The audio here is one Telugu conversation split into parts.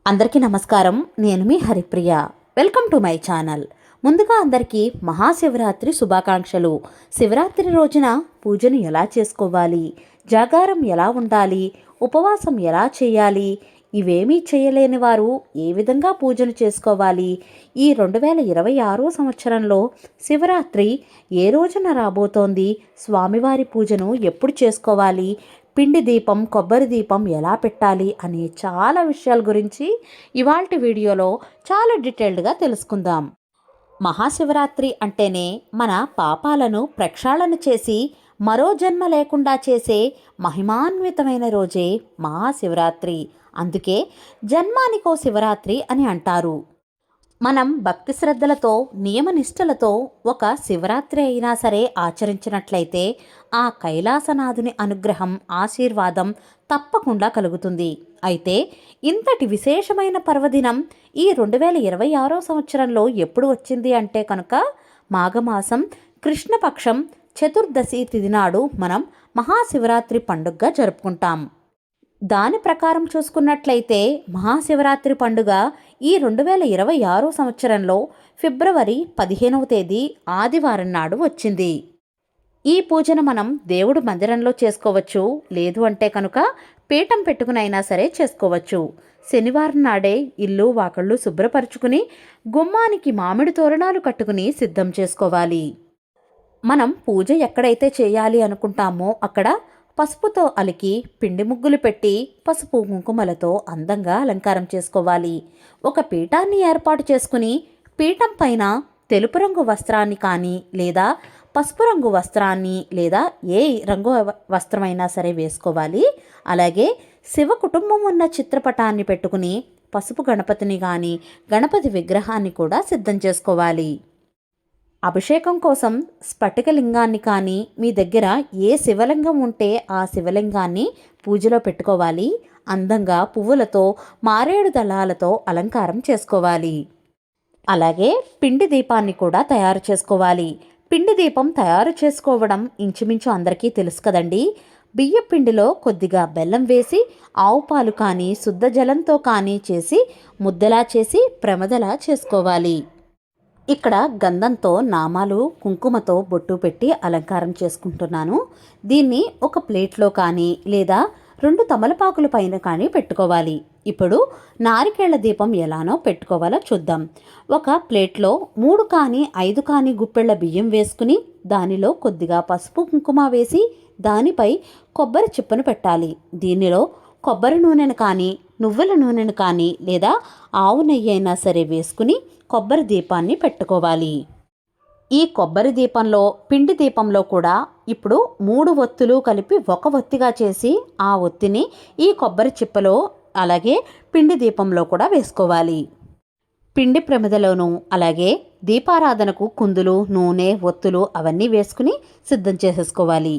అందరికీ నమస్కారం. నేను మీ Haripriya. Welcome to my channel. ముందుగా అందరికీ మహాశివరాత్రి శుభాకాంక్షలు. శివరాత్రి రోజున పూజను ఎలా చేసుకోవాలి, జాగారం ఎలా ఉండాలి, ఉపవాసం ఎలా చేయాలి, ఇవేమీ చేయలేని వారు ఏ విధంగా పూజను చేసుకోవాలి, ఈ 2026 సంవత్సరంలో శివరాత్రి ఏ రోజున రాబోతోంది, స్వామివారి పూజను ఎప్పుడు చేసుకోవాలి, పిండి దీపం కొబ్బరి దీపం ఎలా పెట్టాలి అనే చాలా విషయాల గురించి ఇవాల్టి వీడియోలో చాలా డీటెయిల్డ్గా తెలుసుకుందాం. మహాశివరాత్రి అంటేనే మన పాపాలను ప్రక్షాళన చేసి మరో జన్మ లేకుండా చేసే మహిమాన్వితమైన రోజే మహాశివరాత్రి. అందుకే జన్మానికో శివరాత్రి అని అంటారు. మనం భక్తి శ్రద్ధలతో నియమనిష్టలతో ఒక శివరాత్రి అయినా సరే ఆచరించినట్లయితే ఆ కైలాసనాథుని అనుగ్రహం ఆశీర్వాదం తప్పకుండా కలుగుతుంది. అయితే ఇంతటి విశేషమైన పర్వదినం ఈ 2026 సంవత్సరంలో ఎప్పుడు వచ్చింది అంటే కనుక మాఘమాసం కృష్ణపక్షం చతుర్దశి తిథి నాడు మనం మహాశివరాత్రి పండుగగా జరుపుకుంటాం. దాని ప్రకారం చూసుకున్నట్లయితే మహాశివరాత్రి పండుగ ఈ 2026 సంవత్సరంలో ఫిబ్రవరి 15వ తేదీ ఆదివారం నాడు వచ్చింది. ఈ పూజను మనం దేవుడు మందిరంలో చేసుకోవచ్చు, లేదు అంటే కనుక పీఠం పెట్టుకునైనా సరే చేసుకోవచ్చు. శనివారం నాడే ఇల్లు వాకళ్ళు శుభ్రపరుచుకుని గుమ్మానికి మామిడి తోరణాలు కట్టుకుని సిద్ధం చేసుకోవాలి. మనం పూజ ఎక్కడైతే చేయాలి అనుకుంటామో అక్కడ పసుపుతో అలికి పిండి ముగ్గులు పెట్టి పసుపు కుంకుమలతో అందంగా అలంకారం చేసుకోవాలి. ఒక పీఠాన్ని ఏర్పాటు చేసుకుని పీఠం పైన తెలుపు రంగు వస్త్రాన్ని కానీ లేదా పసుపు రంగు వస్త్రాన్ని లేదా ఏ రంగు వస్త్రమైనా సరే వేసుకోవాలి. అలాగే శివ కుటుంబం ఉన్న చిత్రపటాన్ని పెట్టుకుని పసుపు గణపతిని కానీ గణపతి విగ్రహాన్ని కూడా సిద్ధం చేసుకోవాలి. అభిషేకం కోసం స్ఫటికలింగాన్ని కానీ మీ దగ్గర ఏ శివలింగం ఉంటే ఆ శివలింగాన్ని పూజలో పెట్టుకోవాలి. అందంగా పువ్వులతో మారేడు దళాలతో అలంకారం చేసుకోవాలి. అలాగే పిండి దీపాన్ని కూడా తయారు చేసుకోవాలి. పిండి దీపం తయారు చేసుకోవడం ఇంచుమించు అందరికీ తెలుసు కదండి. బియ్య పిండిలో కొద్దిగా బెల్లం వేసి ఆవు పాలు కానీ శుద్ధ జలంతో కానీ చేసి ముద్దలా చేసి ప్రమదలా చేసుకోవాలి. ఇక్కడ గంధంతో నామాలు కుంకుమతో బొట్టు పెట్టి అలంకారం చేసుకుంటున్నాను. దీన్ని ఒక ప్లేట్లో కానీ లేదా 2 తమలపాకుల పైన కానీ పెట్టుకోవాలి. ఇప్పుడు నారికేళ్ల దీపం ఎలానో పెట్టుకోవాలో చూద్దాం. ఒక ప్లేట్లో 3 కానీ 5 కానీ గుప్పెళ్ల బియ్యం వేసుకుని దానిలో కొద్దిగా పసుపు కుంకుమ వేసి దానిపై కొబ్బరి చిప్పను పెట్టాలి. దీనిలో కొబ్బరి నూనెను కానీ నువ్వుల నూనెను కానీ లేదా ఆవు నెయ్యి అయినా సరే వేసుకుని కొబ్బరి దీపాన్ని పెట్టుకోవాలి. ఈ కొబ్బరి దీపంలో పిండి దీపంలో కూడా ఇప్పుడు 3 ఒత్తులు కలిపి ఒక ఒత్తిగా చేసి ఆ ఒత్తిని ఈ కొబ్బరి చిప్పలో అలాగే పిండి దీపంలో కూడా వేసుకోవాలి. పిండి ప్రమిదలోనూ అలాగే దీపారాధనకు కుందులు నూనె ఒత్తులు అవన్నీ వేసుకుని సిద్ధం చేసేసుకోవాలి.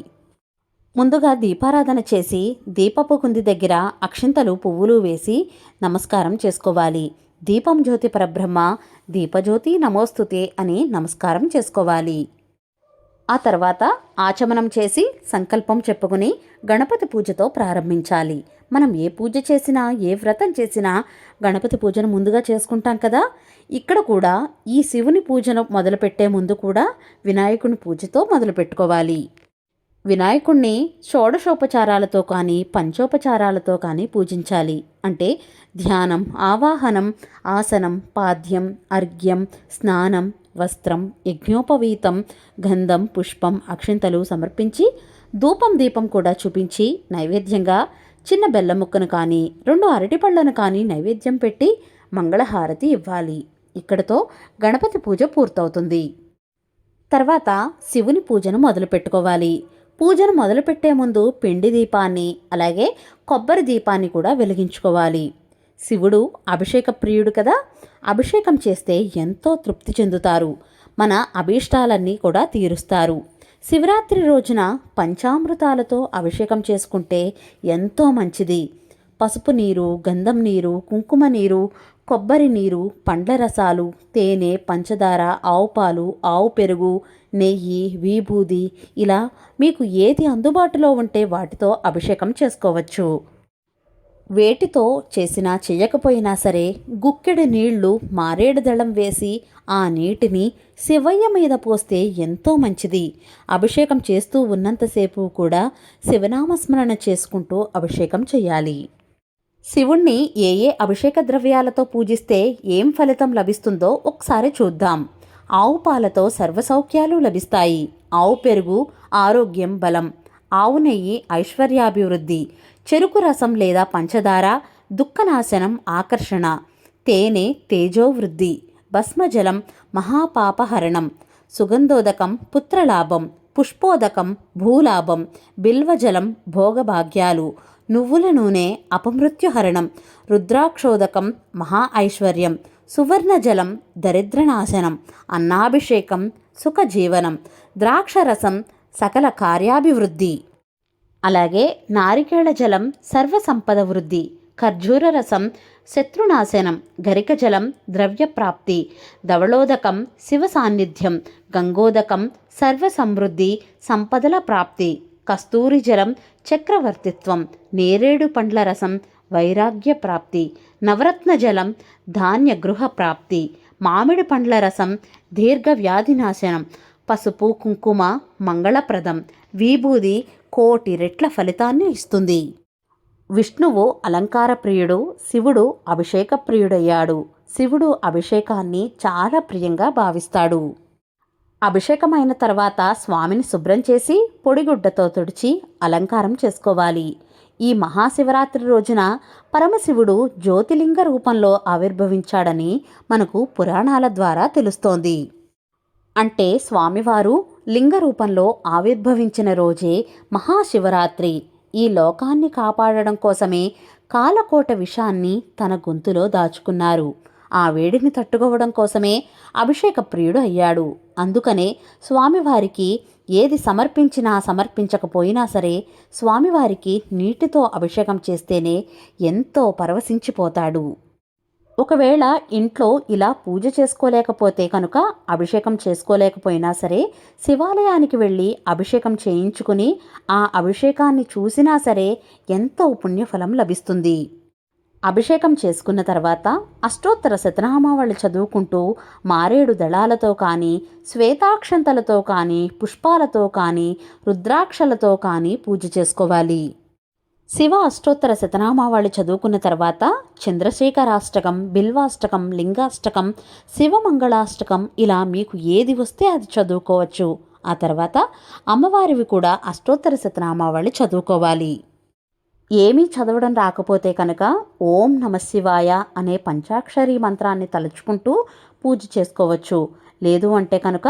ముందుగా దీపారాధన చేసి దీపపు కుంది దగ్గర అక్షింతలు పువ్వులు వేసి నమస్కారం చేసుకోవాలి. దీపం జ్యోతి పరబ్రహ్మ దీపజ్యోతి నమోస్తుతే అని నమస్కారం చేసుకోవాలి. ఆ తర్వాత ఆచమనం చేసి సంకల్పం చెప్పుకుని గణపతి పూజతో ప్రారంభించాలి. మనం ఏ పూజ చేసినా ఏ వ్రతం చేసినా గణపతి పూజను ముందుగా చేసుకుంటాం కదా. ఇక్కడ కూడా ఈ శివుని పూజను మొదలుపెట్టే ముందు కూడా వినాయకుని పూజతో మొదలుపెట్టుకోవాలి. వినాయకుణ్ణి షోడశోపచారాలతో కానీ పంచోపచారాలతో కానీ పూజించాలి. అంటే ధ్యానం, ఆవాహనం, ఆసనం, పాద్యం, అర్ఘ్యం, స్నానం, వస్త్రం, యజ్ఞోపవీతం, గంధం, పుష్పం, అక్షింతలు సమర్పించి ధూపం దీపం కూడా చూపించి నైవేద్యంగా చిన్న బెల్లం ముక్కను కానీ 2 అరటిపళ్లను కానీ నైవేద్యం పెట్టి మంగళహారతి ఇవ్వాలి. ఇక్కడతో గణపతి పూజ పూర్తవుతుంది. తర్వాత శివుని పూజను మొదలు పెట్టుకోవాలి. పూజను మొదలుపెట్టే ముందు పిండి దీపాన్ని అలాగే కొబ్బరి దీపాన్ని కూడా వెలిగించుకోవాలి. శివుడు అభిషేక ప్రియుడు కదా. అభిషేకం చేస్తే ఎంతో తృప్తి చెందుతారు. మన అభీష్టాలన్నీ కూడా తీరుస్తారు. శివరాత్రి రోజున పంచామృతాలతో అభిషేకం చేసుకుంటే ఎంతో మంచిది. పసుపు నీరు, గంధం నీరు, కుంకుమ నీరు, కొబ్బరి నీరు, పండ్ల రసాలు, తేనె, పంచదార, ఆవు పాలు, ఆవు పెరుగు, నెయ్యి, విభూది ఇలా మీకు ఏది అందుబాటులో ఉంటే వాటితో అభిషేకం చేసుకోవచ్చు. వేటితో చేసినా చెయ్యకపోయినా సరే గుక్కెడి నీళ్లు మారేడు దళం వేసి ఆ నీటిని శివయ్య మీద పోస్తే ఎంతో మంచిది. అభిషేకం చేస్తూ ఉన్నంతసేపు కూడా శివనామస్మరణ చేసుకుంటూ అభిషేకం చేయాలి. శివుణ్ణి ఏ ఏ అభిషేక ద్రవ్యాలతో పూజిస్తే ఏం ఫలితం లభిస్తుందో ఒకసారి చూద్దాం. ఆవు పాలతో సర్వసౌఖ్యాలు లభిస్తాయి. ఆవు పెరుగు ఆరోగ్యం బలం. ఆవు నెయ్యి ఐశ్వర్యాభివృద్ధి. చెరుకు రసం లేదా పంచదార దుఃఖనాశనం ఆకర్షణ. తేనె తేజోవృద్ధి. భస్మజలం మహాపాపహరణం. సుగంధోదకం పుత్రలాభం. పుష్పోదకం భూలాభం. బిల్వజలం భోగభాగ్యాలు. నువ్వుల నూనె అపమృత్యుహరణం. రుద్రాక్షోదకం మహా ఐశ్వర్యం. సువర్ణజలం దరిద్రనాశనం. అన్నాభిషేకం సుఖజీవనం. ద్రాక్షరసం సకల కార్యాభివృద్ధి. అలాగే నారికేళ జలం సర్వసంపద వృద్ధి. ఖర్జూర రసం శత్రునాశనం. గరిక జలం ద్రవ్యప్రాప్తి. ధవళోదకం శివ సాన్నిధ్యం. గంగోదకం సర్వసమృద్ధి సంపదల ప్రాప్తి. కస్తూరి జలం చక్రవర్తిత్వం. నేరేడు పండ్ల రసం వైరాగ్య ప్రాప్తి. నవరత్న జలం ధాన్య గృహ ప్రాప్తి. మామిడి పండ్ల రసం దీర్ఘ వ్యాధి నాశనం. పసుపు కుంకుమ మంగళప్రదం. విభూది కోటి రెట్ల ఫలితాన్ని ఇస్తుంది. విష్ణువు అలంకార ప్రియుడు, శివుడు అభిషేక ప్రియుడయ్యాడు. శివుడు అభిషేకాన్ని చాలా ప్రియంగా భావిస్తాడు. అభిషేకమైన తర్వాత స్వామిని శుభ్రం చేసి పొడిగుడ్డతో తుడిచి అలంకారం చేసుకోవాలి. ఈ మహాశివరాత్రి రోజున పరమశివుడు జ్యోతిలింగ రూపంలో ఆవిర్భవించాడని మనకు పురాణాల ద్వారా తెలుస్తోంది. అంటే స్వామివారు లింగ రూపంలో ఆవిర్భవించిన రోజే మహాశివరాత్రి. ఈ లోకాన్ని కాపాడడం కోసమే కాలకోట విషాన్ని తన గొంతులో దాచుకున్నారు. ఆ వేడిని తట్టుకోవడం కోసమే అభిషేక ప్రియుడు అయ్యాడు. అందుకనే స్వామివారికి ఏది సమర్పించినా సమర్పించకపోయినా సరే స్వామివారికి నీటితో అభిషేకం చేస్తేనే ఎంతో పరవశించిపోతాడు. ఒకవేళ ఇంట్లో ఇలా పూజ చేసుకోలేకపోతే కనుక అభిషేకం చేసుకోలేకపోయినా సరే శివాలయానికి వెళ్ళి అభిషేకం చేయించుకుని ఆ అభిషేకాన్ని చూసినా సరే ఎంతో పుణ్యఫలం లభిస్తుంది. అభిషేకం చేసుకున్న తర్వాత అష్టోత్తర శతనామావళి చదువుకుంటూ మారేడు దళాలతో కానీ శ్వేతాక్షంతలతో కానీ పుష్పాలతో కానీ రుద్రాక్షలతో కానీ పూజ చేసుకోవాలి. శివ అష్టోత్తర శతనామావళి చదువుకున్న తర్వాత చంద్రశేఖరాష్టకం, బిల్వాష్టకం, లింగాష్టకం, శివమంగళాష్టకం ఇలా మీకు ఏది వస్తే అది చదువుకోవచ్చు. ఆ తర్వాత అమ్మవారివి కూడా అష్టోత్తర శతనామావళి చదువుకోవాలి. ఏమీ చదవడం రాకపోతే కనుక ఓం నమశివాయ అనే పంచాక్షరీ మంత్రాన్ని తలుచుకుంటూ పూజ చేసుకోవచ్చు. లేదు అంటే కనుక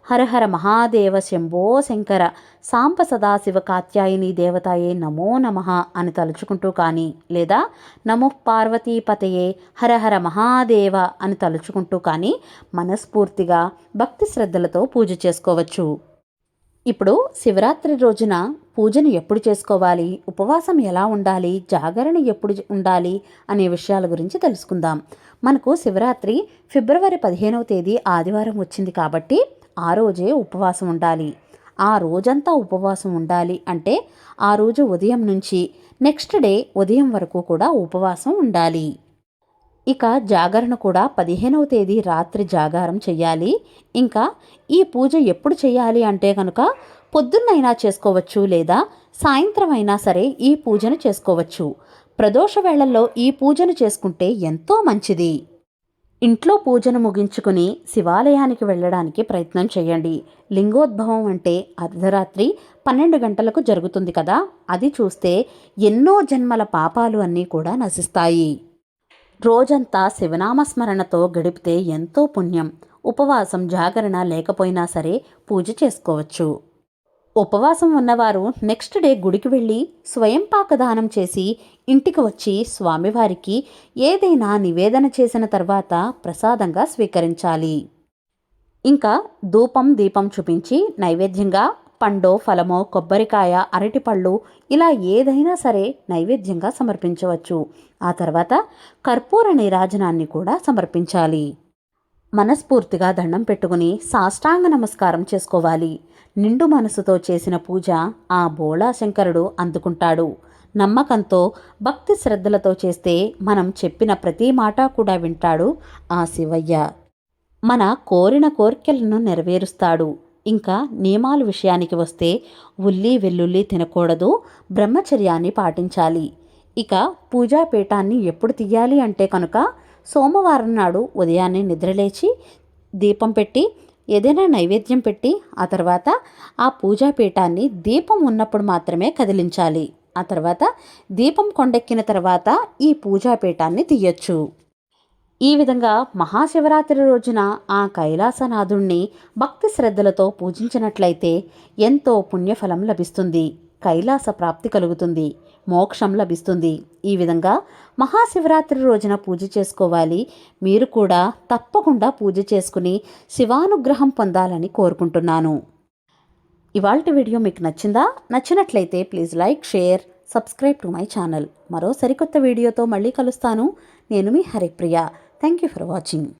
హరహర మహాదేవ శంభో శంకర సాంబ సదాశివ కాత్యాయని దేవతాయే నమో నమః అని తలుచుకుంటూ కానీ లేదా నమో పార్వతీపతయే హరహర మహాదేవ అని తలుచుకుంటూ కానీ మనస్ఫూర్తిగా భక్తి శ్రద్ధలతో పూజ చేసుకోవచ్చు. ఇప్పుడు శివరాత్రి రోజున పూజను ఎప్పుడు చేసుకోవాలి, ఉపవాసం ఎలా ఉండాలి, జాగరణ ఎప్పుడు ఉండాలి అనే విషయాల గురించి తెలుసుకుందాం. మనకు శివరాత్రి ఫిబ్రవరి 15వ తేదీ ఆదివారం వచ్చింది కాబట్టి ఆ రోజే ఉపవాసం ఉండాలి. ఆ రోజంతా ఉపవాసం ఉండాలి అంటే ఆ రోజు ఉదయం నుంచి నెక్స్ట్ డే ఉదయం వరకు కూడా ఉపవాసం ఉండాలి. ఇక జాగరణ కూడా 15వ తేదీ రాత్రి జాగారం చెయ్యాలి. ఇంకా ఈ పూజ ఎప్పుడు చేయాలి అంటే కనుక పొద్దున్నైనా చేసుకోవచ్చు లేదా సాయంత్రం అయినా సరే ఈ పూజను చేసుకోవచ్చు. ప్రదోష వేళల్లో ఈ పూజను చేసుకుంటే ఎంతో మంచిది. ఇంట్లో పూజను ముగించుకుని శివాలయానికి వెళ్ళడానికి ప్రయత్నం చేయండి. లింగోద్భవం అంటే అర్ధరాత్రి 12 గంటలకు జరుగుతుంది కదా, అది చూస్తే ఎన్నో జన్మల పాపాలు అన్నీ కూడా నశిస్తాయి. రోజంతా శివనామస్మరణతో గడిపితే ఎంతో పుణ్యం. ఉపవాసం జాగరణ లేకపోయినా సరే పూజ చేసుకోవచ్చు. ఉపవాసం ఉన్నవారు నెక్స్ట్ డే గుడికి వెళ్ళి స్వయం పాకదానం చేసి ఇంటికి వచ్చి స్వామివారికి ఏదైనా నివేదన చేసిన తర్వాత ప్రసాదంగా స్వీకరించాలి. ఇంకా ధూపం దీపం చూపించి నైవేద్యంగా పండో ఫలమో కొబ్బరికాయ అరటిపళ్ళు ఇలా ఏదైనా సరే నైవేద్యంగా సమర్పించవచ్చు. ఆ తర్వాత కర్పూర నీరాజనాన్ని కూడా సమర్పించాలి. మనస్ఫూర్తిగా దండం పెట్టుకుని సాష్టాంగ నమస్కారం చేసుకోవాలి. నిండు మనసుతో చేసిన పూజ ఆ బోళా శంకరుడు అందుకుంటాడు. నమ్మకంతో భక్తి శ్రద్ధలతో చేస్తే మనం చెప్పిన ప్రతి మాట కూడా వింటాడు ఆ శివయ్య. మన కోరిన కోర్కెలను నెరవేరుస్తాడు. ఇంకా నియమాల విషయానికి వస్తే ఉల్లి వెల్లుల్లి తినకూడదు, బ్రహ్మచర్యాన్ని పాటించాలి. ఇక పూజాపీఠాన్ని ఎప్పుడు తీయాలి అంటే కనుక సోమవారం నాడు ఉదయాన్నే నిద్రలేచి దీపం పెట్టి ఏదైనా నైవేద్యం పెట్టి ఆ తర్వాత ఆ పూజాపీఠాన్ని దీపం ఉన్నప్పుడు మాత్రమే కదిలించాలి. ఆ తర్వాత దీపం కొండెక్కిన తర్వాత ఈ పూజాపీఠాన్ని తీయొచ్చు. ఈ విధంగా మహాశివరాత్రి రోజున ఆ కైలాసనాథుణ్ణి భక్తి శ్రద్ధలతో పూజించినట్లయితే ఎంతో పుణ్యఫలం లభిస్తుంది, కైలాస ప్రాప్తి కలుగుతుంది, మోక్షం లభిస్తుంది. ఈ విధంగా మహాశివరాత్రి రోజున పూజ చేసుకోవాలి. మీరు కూడా తప్పకుండా పూజ చేసుకుని శివానుగ్రహం పొందాలని కోరుకుంటున్నాను. ఇవాల్టి వీడియో మీకు నచ్చిందా? నచ్చినట్లయితే please like, share, subscribe to my channel. మరో సరికొత్త వీడియోతో మళ్ళీ కలుస్తాను. నేను మీ Haripriya. Thank you for watching.